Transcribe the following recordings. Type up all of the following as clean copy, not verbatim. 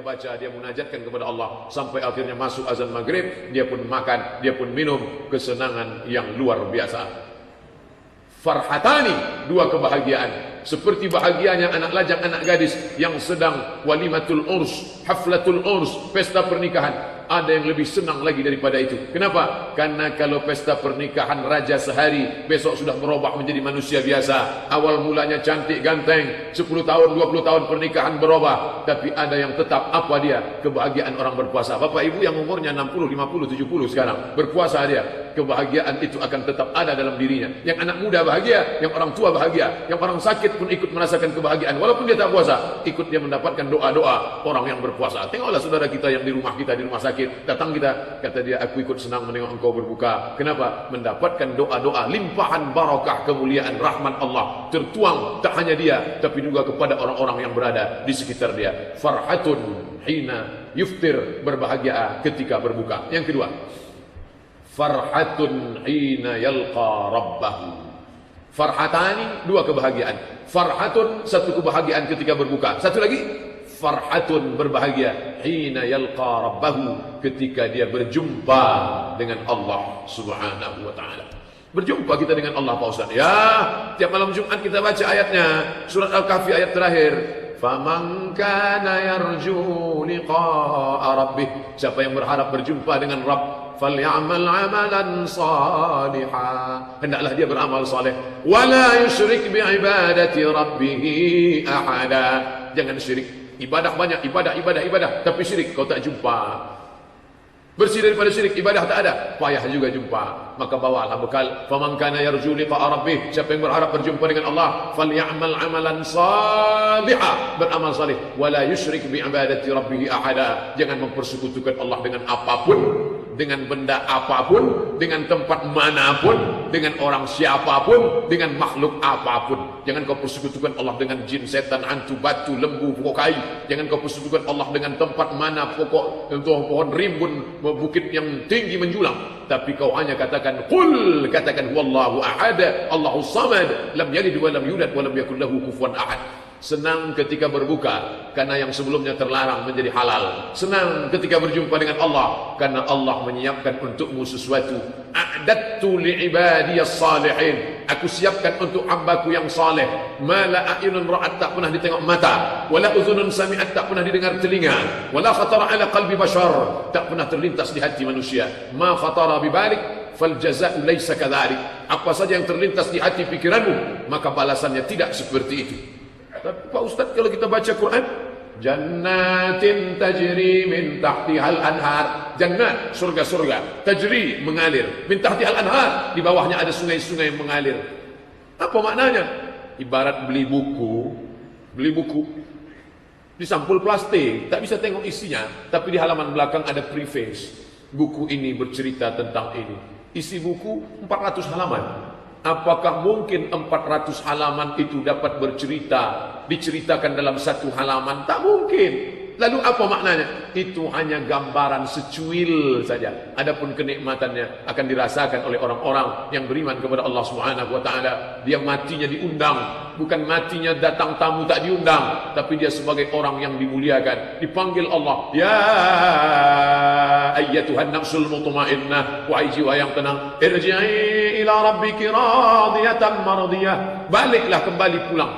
dia baca, dia munajatkan kepada Allah, sampai akhirnya masuk azan maghrib, dia pun makan, dia pun minum, kesenangan yang luar biasa. Farhatani, dua kebahagiaan. Seperti bahagianya anak lajang, anak gadis yang sedang walimatul urs, haflatul urs, pesta pernikahan. Ada yang lebih senang lagi daripada itu. Kenapa? Karena kalau pesta pernikahan raja sehari, besok sudah merubah menjadi manusia biasa. Awal mulanya cantik, ganteng, 10 tahun, 20 tahun pernikahan berubah. Tapi ada yang tetap, apa dia? Kebahagiaan orang berpuasa. Bapak ibu yang umurnya 60, 50, 70 sekarang, berpuasa dia. Kebahagiaan itu akan tetap ada dalam dirinya. Yang anak muda bahagia, yang orang tua bahagia, yang orang sakit pun ikut merasakan kebahagiaan. Walaupun dia tak puasa, ikut dia mendapatkan doa-doa orang yang berpuasa. Tengoklah saudara kita yang di rumah kita, di rumah sakit, datang kita, kata dia, aku ikut senang menengok engkau berbuka. Kenapa? Mendapatkan doa-doa, limpahan barakah, kemuliaan, rahmat Allah tertuang tak hanya dia, tapi juga kepada orang-orang yang berada di sekitar dia. Farhatun hina yuftir, berbahagia ketika berbuka. Yang kedua, farhatun hina yalqa rabbahu. Farhatani, dua kebahagiaan. Farhatun, satu kebahagiaan ketika berbuka. Satu lagi, farhatun, berbahagia hina yalqa rabbahu, ketika dia berjumpa dengan Allah Subhanahu wa taala. Berjumpa kita dengan Allah, Pak Ustaz. Ya, tiap malam Jumat kita baca ayatnya, surat Al-Kahfi ayat terakhir. Faman kana yarju liqa'a rabbih, siapa yang berharap berjumpa dengan Rabb, falyamal amalan salihah, hendaklah dia beramal saleh, wala yusyrik bi ibadati rabbih ahada, jangan syirik. Ibadah banyak, ibadah, tapi syirik kau tak jumpa. Bersih daripada syirik, ibadah tak ada, payah juga jumpa. Maka bawalah bekal. Faman kana yarju liqa'a rabbih, siapa yang berharap berjumpa dengan Allah, falyamal amalan salihah, beramal saleh, wala yusyrik bi ibadati rabbih ahada, jangan mempersekutukan Allah dengan apapun, dengan benda apapun, dengan tempat manapun, dengan orang siapapun, dengan makhluk apapun. Jangan kau persekutukan Allah dengan jin, setan, hantu, batu, lembu, pokok kayu. Jangan kau persekutukan Allah dengan tempat mana, pokok, pohon rimbun, bukit yang tinggi menjulang. Tapi kau hanya katakan, qul, katakan huwallahu ahad, Allahus samad, lam yalid wa lam yulad wa lam yakul lahu kufuwan ahad. Senang ketika berbuka, karena yang sebelumnya terlarang menjadi halal. Senang ketika berjumpa dengan Allah, karena Allah menyiapkan untukmu sesuatu. A'dattu li'ibadiyas salihin, aku siapkan untuk hambaku yang saleh. Ma la a'yunun ra'at, tak pernah ditengok mata, wala udhunun sami'at, tak pernah didengar telinga, wala khatara ala qalbi bashar, tak pernah terlintas di hati manusia. Ma khatara bibalik fal jaza'u laysa kadzalik, apa saja yang terlintas di hati pikiranmu, maka balasannya tidak seperti itu. Tapi Pak Ustaz, kalau kita baca Quran, jannatin tajri min tahtihal anhar, jannat, surga-surga, tajri, mengalir, min tahtihal anhar, di bawahnya ada sungai-sungai yang mengalir. Apa maknanya? Ibarat beli buku di sampul plastik, tak bisa tengok isinya, tapi di halaman belakang ada preface. Buku ini bercerita tentang ini. Isi buku 400 halaman. Apakah mungkin 400 halaman itu dapat diceritakan dalam satu halaman? Tak mungkin. Lalu apa maknanya? Itu hanya gambaran secuil saja. Adapun kenikmatannya akan dirasakan oleh orang-orang yang beriman kepada Allah Subhanahu wa taala. Dia matinya diundang, bukan matinya datang tamu tak diundang, tapi dia sebagai orang yang dimuliakan, dipanggil Allah, ya ayyatuhan nafsul mutmainnah, wahai jiwa yang tenang, irji'i ila rabbiki radiyatan mardiyah, baliklah, kembali pulang.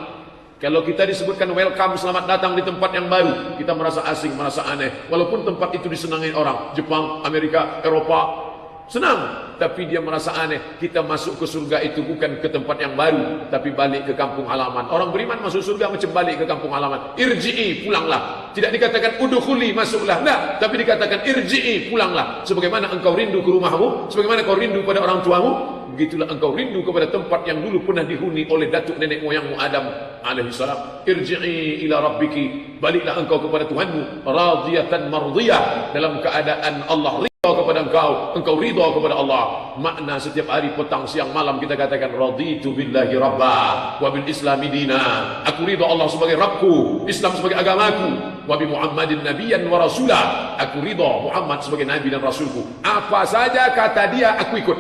Kalau kita disebutkan welcome, selamat datang di tempat yang baru, kita merasa asing, merasa aneh. Walaupun tempat itu disenangi orang, Jepang, Amerika, Eropa, senang. Tapi dia merasa aneh. Kita masuk ke surga itu bukan ke tempat yang baru, tapi balik ke kampung halaman. Orang beriman masuk surga macam balik ke kampung halaman. Irji'i, pulanglah. Tidak dikatakan udkhuli, masuklah. Tidak, tapi dikatakan irji'i, pulanglah. Sebagaimana engkau rindu ke rumahmu, sebagaimana kau rindu pada orang tuamu, begitulah engkau rindu kepada tempat yang dulu pernah dihuni oleh datuk nenek moyangmu Adam alaihissalam. Irji'i ila rabbiki, baliklah engkau kepada Tuhanmu, radiyatan mardiyah, dalam keadaan Allah ridha kepada engkau ridha kepada Allah. Makna setiap hari, petang, siang, malam kita katakan raditu billahi rabba wa bil islami dina, aku ridha Allah sebagai Rabbku, Islam sebagai agamaku, wa bi Muhammadin nabiyyan wa rasulah, aku ridha Muhammad sebagai nabi dan rasulku. Apa saja kata dia aku ikut.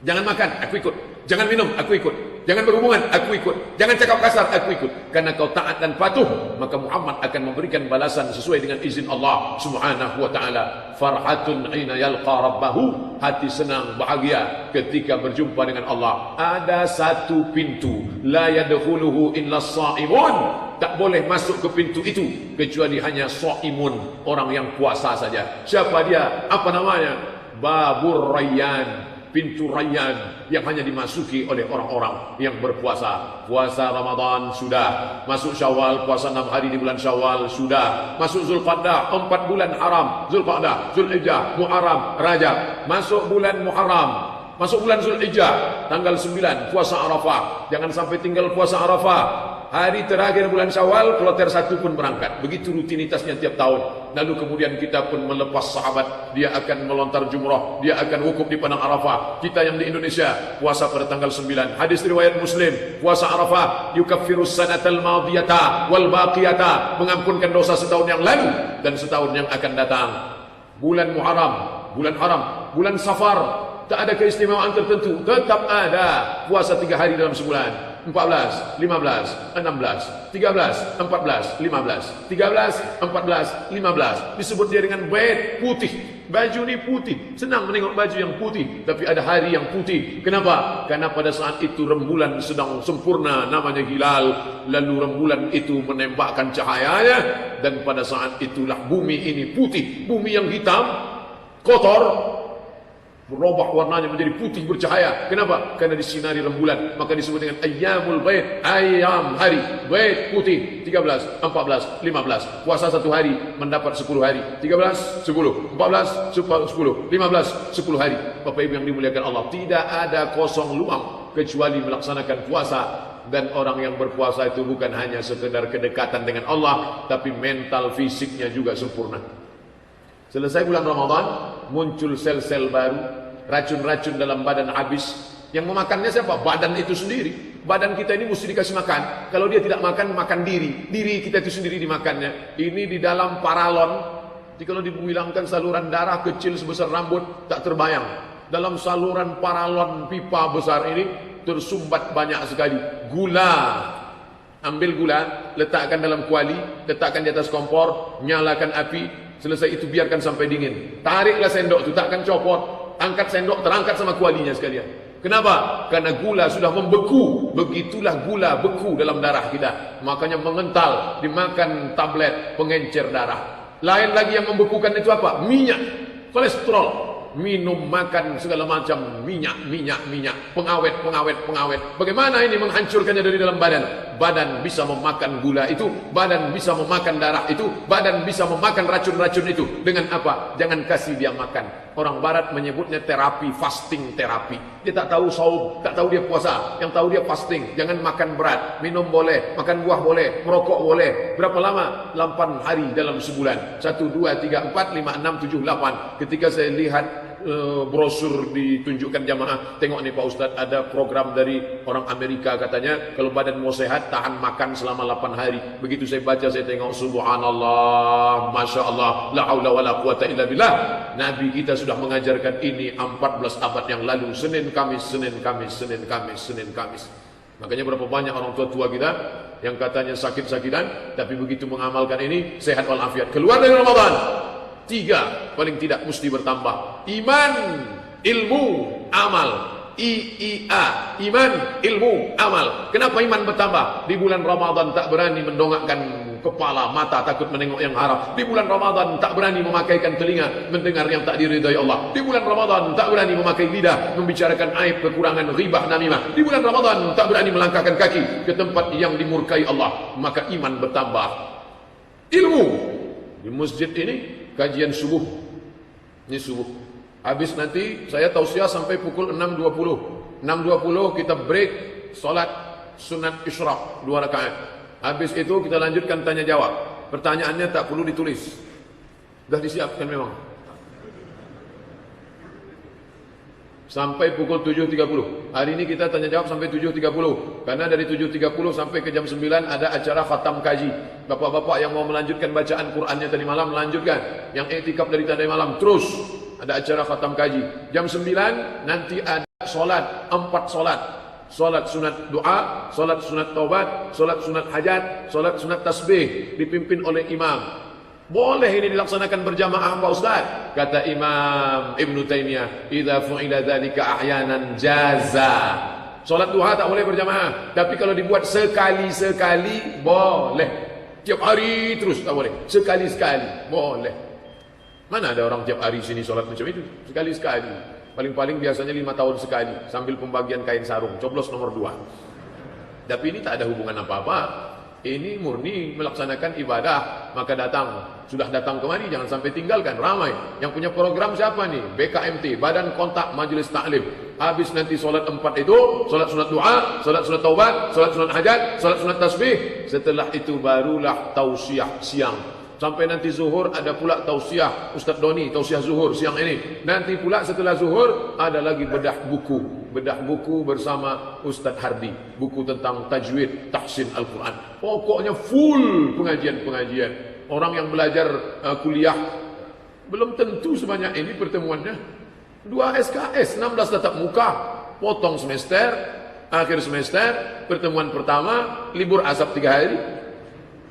Jangan makan, aku ikut. Jangan minum, aku ikut. Jangan berhubungan, aku ikut. Jangan cakap kasar, aku ikut. Karena kau taat dan patuh, maka Muhammad akan memberikan balasan sesuai dengan izin Allah Subhanahu wa taala. Farhatun 'ina yalqa rabbahu, hati senang bahagia ketika berjumpa dengan Allah. Ada satu pintu, la yadkhuluhu illa shaimun. Tak boleh masuk ke pintu itu kecuali hanya shaimun, orang yang puasa saja. Siapa dia? Apa namanya? Babur Rayyan, pintu Rayyan yang hanya dimasuki oleh orang-orang yang berpuasa. Puasa Ramadan sudah, masuk Syawal, puasa 6 hari di bulan Syawal sudah, masuk Zulqa'dah 4 bulan haram, Zulqa'dah, Zulhijjah, Muharram, Rajab, masuk bulan Muharram, masuk bulan Zulhijjah, tanggal 9 puasa Arafah. Jangan sampai tinggal puasa Arafah. Hari terakhir bulan Syawal, kloter 1 pun berangkat. Begitu rutinitasnya tiap tahun. Lalu kemudian kita pun melepas sahabat. Dia akan melontar jumrah, dia akan wukuf di padang Arafah. Kita yang di Indonesia puasa pada tanggal 9. Hadis riwayat Muslim, puasa Arafah yukaffirus sanatal madiyata wal baqiyata, mengampunkan dosa setahun yang lalu dan setahun yang akan datang. Bulan Muharram, bulan haram, bulan Safar, tak ada keistimewaan tertentu, tetap ada puasa 3 hari dalam sebulan. 14, 15, 16, 13, 14, 15, 13, 14, 15. Disebut dia dengan bait putih. Baju ni putih. Senang menengok baju yang putih, tapi ada hari yang putih. Kenapa? Karena pada saat itu rembulan sedang sempurna, namanya hilal. Lalu rembulan itu menembakkan cahayanya, dan pada saat itulah bumi ini putih. Bumi yang hitam, kotor, berubah warnanya menjadi putih bercahaya. Kenapa? Karena disinari rembulan. Maka disebut dengan ayyamul bait, ayam hari, bait putih. 13, 14, 15. Puasa 1 hari mendapat 10 hari. 13, 10, 14, 10, 15, 10 hari. Bapak Ibu yang dimuliakan Allah, tidak ada kosong luang kecuali melaksanakan puasa. Dan orang yang berpuasa itu bukan hanya sekedar kedekatan dengan Allah, tapi mental fisiknya juga sempurna. Selesai bulan Ramadan, muncul sel-sel baru, racun-racun dalam badan habis. Yang memakannya siapa? Badan itu sendiri. Badan kita ini mesti dikasih makan. Kalau dia tidak makan, makan diri. Diri kita itu sendiri dimakannya. Ini di dalam paralon. Jadi kalau dibilangkan saluran darah kecil sebesar rambut, tak terbayang. Dalam saluran paralon pipa besar ini tersumbat banyak sekali gula. Ambil gula, letakkan dalam kuali, letakkan di atas kompor, nyalakan api. Selesai itu biarkan sampai dingin. Tariklah sendok itu, takkan copot. Angkat sendok, terangkat sama kualinya sekalian. Kenapa? Karena gula sudah membeku. Begitulah gula beku dalam darah kita. Makanya mengental, dimakan tablet pengencer darah. Lain lagi yang membekukan itu apa? Minyak, kolesterol. Minum, makan segala macam minyak, pengawet. Bagaimana ini menghancurkannya dari dalam badan? Badan bisa memakan gula itu, badan bisa memakan darah itu, badan bisa memakan racun-racun itu. Dengan apa? Jangan kasih dia makan. Orang barat menyebutnya terapi, fasting terapi. Dia tak tahu saum, tak tahu dia puasa, yang tahu dia fasting. Jangan makan berat, minum boleh, makan buah boleh, merokok boleh. Berapa lama? 8 hari dalam sebulan. 1, 2, 3, 4, 5, 6, 7, 8. Ketika saya lihat brosur ditunjukkan jamaah, tengok nih Pak Ustadz, ada program dari orang Amerika katanya, kalau badan mau sehat tahan makan selama 8 hari. Begitu saya baca, saya tengok, subhanallah, masya Allah, la haula wa la quwata illa billah. Nabi kita sudah mengajarkan ini 14 abad yang lalu. Senin Kamis. Makanya berapa banyak orang tua-tua kita yang katanya sakit-sakitan, tapi begitu mengamalkan ini sehat walafiat. Keluar dari Ramadan, 3 paling tidak mesti bertambah: iman, ilmu, amal. IIA, iman, ilmu, amal. Kenapa iman bertambah? Di bulan Ramadan tak berani mendongakkan kepala, mata takut menengok yang haram. Di bulan Ramadan tak berani memakaikan telinga mendengar yang tak diridai Allah. Di bulan Ramadan tak berani memakai lidah membicarakan aib, kekurangan, ghibah, namimah. Di bulan Ramadan tak berani melangkahkan kaki ke tempat yang dimurkai Allah. Maka iman bertambah. Ilmu. Di masjid ini kajian subuh. Ini subuh. Habis nanti saya tausiah sampai pukul 6.20. 6.20 kita break solat sunat isyraq 2 rakaat. Habis itu kita lanjutkan tanya jawab. Pertanyaannya tak perlu ditulis, sudah disiapkan memang. Sampai pukul 7.30. Hari ini kita tanya jawab sampai 7.30. Karena dari 7.30 sampai ke jam 9 ada acara khatam kaji. Bapak-bapak yang mau melanjutkan bacaan Qur'annya tadi malam, melanjutkan. Yang iktikaf dari tadi malam terus ada acara khatam kaji. Jam 9 nanti ada solat, 4 solat. Solat sunat doa, solat sunat taubat, solat sunat hajat, solat sunat tasbih dipimpin oleh imam. Boleh ini dilaksanakan berjamaah Pak Ustaz? Kata Imam Ibn Taimiyah, idza fu'ila dzalika ahyanan jaza. Solat duha tak boleh berjamaah, tapi kalau dibuat sekali-sekali boleh. Tiap hari terus tak boleh. Sekali-sekali boleh. Mana ada orang tiap hari sini solat macam itu? Sekali-sekali. Paling-paling biasanya 5 tahun sekali, sambil pembagian kain sarung, coblos nomor 2. Tapi ini tak ada hubungan apa-apa. Ini murni melaksanakan ibadah. Maka sudah datang kemari, jangan sampai tinggalkan. Ramai yang punya program siapa nih? BKMT, Badan Kontak Majelis Taklim. Habis nanti solat 4 itu, solat sunat doa, solat sunat taubat, solat sunat hajat, solat sunat tasbih. Setelah itu barulah tausiah siang. Sampai nanti zuhur ada pula tausiah Ustaz Doni, tausiah zuhur siang ini. Nanti pula setelah zuhur ada lagi bedah buku bersama Ustaz Hardi, buku tentang tajwid, tahsin Al-Quran. Pokoknya full pengajian. Orang yang belajar kuliah belum tentu sebanyak ini pertemuannya. 2 SKS, 16 tatap muka, potong semester, akhir semester, pertemuan pertama, libur asap 3 hari.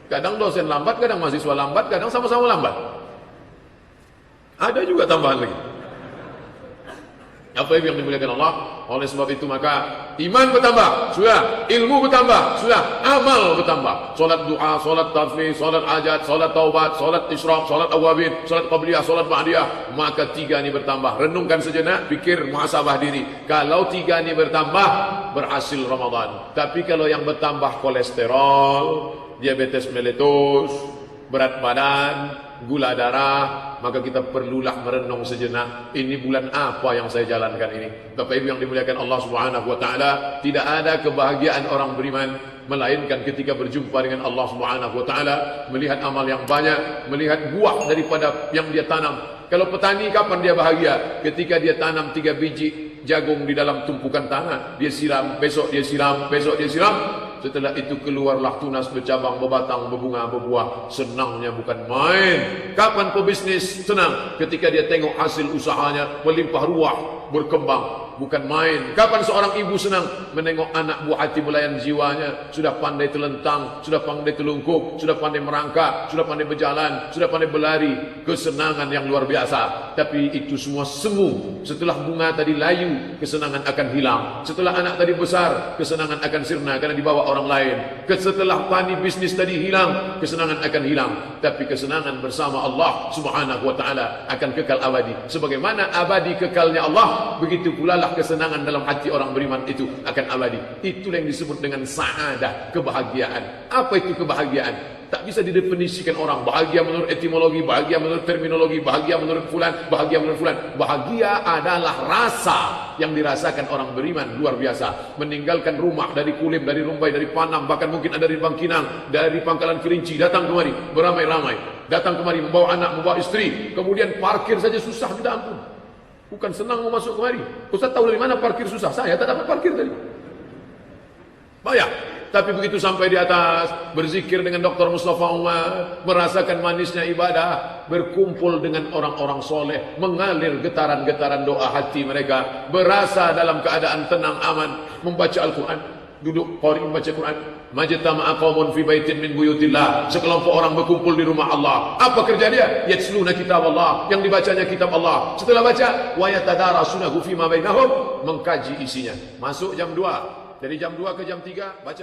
Kadang dosen lambat, kadang mahasiswa lambat, kadang sama-sama lambat. Ada juga tambahan lagi. Apa yang dimuliakan Allah? Oleh sebab itu maka iman bertambah, sudah. Ilmu bertambah, sudah. Amal bertambah. Solat duha, solat tasbih, solat hajat, solat taubat, solat isyraq, solat awabin, solat qabliyah, solat ba'diyah. Maka 3 ini bertambah. Renungkan sejenak, pikir, muhasabah diri. Kalau 3 ini bertambah, berhasil Ramadan. Tapi kalau yang bertambah kolesterol, diabetes meletus, berat badan, gula darah, maka kita perlulah merenung sejenak. Ini bulan apa yang saya jalankan ini? Bapak Ibu yang dimuliakan Allah Subhanahu wa taala, tidak ada kebahagiaan orang beriman melainkan ketika berjumpa dengan Allah Subhanahu wa taala, melihat amal yang banyak, melihat buah daripada yang dia tanam. Kalau petani kapan dia bahagia? Ketika dia tanam 3 biji jagung di dalam tumpukan tanah, dia siram, besok dia siram, besok dia siram. Setelah itu keluarlah tunas, bercabang, berbatang, berbunga, berbuah. Senangnya bukan main. Kapan pebisnis senang? Ketika dia tengok hasil usahanya melimpah ruah, berkembang. Bukan main. Kapan seorang ibu senang? Menengok anak buah hati belayan jiwanya. Sudah pandai telentang, sudah pandai telungkup, sudah pandai merangkak, sudah pandai berjalan, sudah pandai berlari. Kesenangan yang luar biasa. Tapi itu semua semu. Setelah bunga tadi layu, kesenangan akan hilang. Setelah anak tadi besar, kesenangan akan sirna karena dibawa orang lain. Setelah tani bisnis tadi hilang, kesenangan akan hilang. Tapi kesenangan bersama Allah Subhanahu wa taala akan kekal abadi. Sebagaimana abadi kekalnya Allah, begitu pula kesenangan dalam hati orang beriman itu akan abadi. Itulah yang disebut dengan sa'adah, kebahagiaan. Apa itu kebahagiaan? Tak bisa didefinisikan orang. Bahagia menurut etimologi, bahagia menurut terminologi, bahagia menurut fulan, bahagia menurut fulan. Bahagia adalah rasa yang dirasakan orang beriman luar biasa. Meninggalkan rumah dari Kulim, dari Rumbai, dari Panam, bahkan mungkin ada dari Bangkinang, dari Pangkalan Kerinci, datang kemari beramai-ramai, datang kemari membawa anak, membawa istri, kemudian parkir saja susah, minta ampun. Bukan senang mau masuk kemari. Ustaz tahu dari mana parkir susah? Saya tak dapat parkir tadi. Bayar. Tapi begitu sampai di atas, berzikir dengan Dr. Mustafa Umar, merasakan manisnya ibadah, berkumpul dengan orang-orang soleh, mengalir getaran-getaran doa hati mereka, berasa dalam keadaan tenang, aman, membaca Al-Quran, duduk qari membaca Quran. Majtama'a qaumun fi baitin min buyutillah. Sekelompok orang berkumpul di rumah Allah. Apa kerja dia? Yatsluna kitab Allah, yang dibacanya kitab Allah. Setelah baca, wa yatadarasunahu fima bainahum, mengkaji isinya. Masuk jam 2. Dari jam 2 ke jam 3 baca